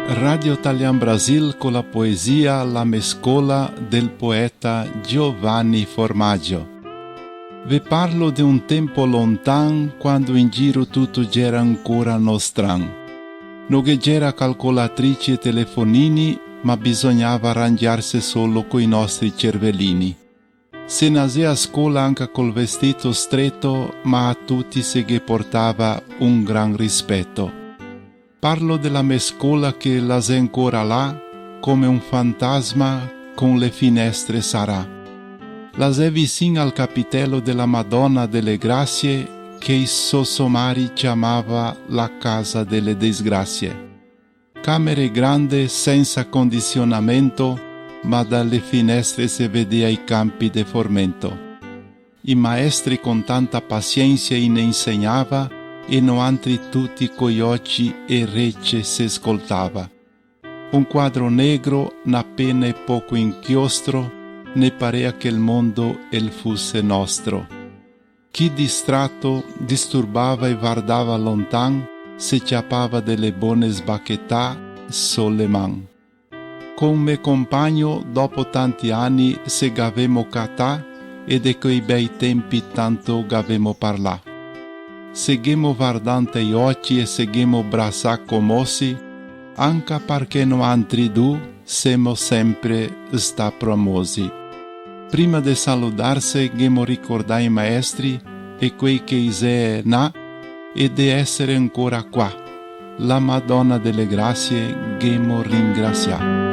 Radio Talian Brasil con la poesia La Mescola del poeta Giovanni Formaggio. Vi parlo di un tempo lontan quando in giro tutto c'era ancora nostran. Non che c'era calcolatrici e telefonini, ma bisognava arrangiarsi solo coi nostri cervellini. Se nasceva a scuola anche col vestito stretto, ma a tutti se che portava un gran rispetto. Parlo della mescola che la c'è ancora là, come un fantasma con le finestre sarà. La c'è vicino al capitello della Madonna delle Grazie che i sossomari chiamava la casa delle disgrazie. Camere grandi senza condizionamento, ma dalle finestre si vedeva i campi de formento. I maestri con tanta pazienza ne insegnava e non altri tutti coi occhi e recce si ascoltava. Un quadro negro, una penna e poco inchiostro, ne parea che il mondo el fosse nostro. Chi distratto disturbava e guardava lontan, si chiappava delle buone sbacchetà sulle man. Con me compagno, dopo tanti anni, se gavemo catà e di quei bei tempi tanto gavemo parlà. Seguimo guardante gli occhi e seguimo braccia commossi, anche perché no altri due siamo sempre sta promosi. Prima di salutarsi, gemo ricordare i maestri e quei che isè na e di essere ancora qua. La Madonna delle Grazie gemo ringraziare.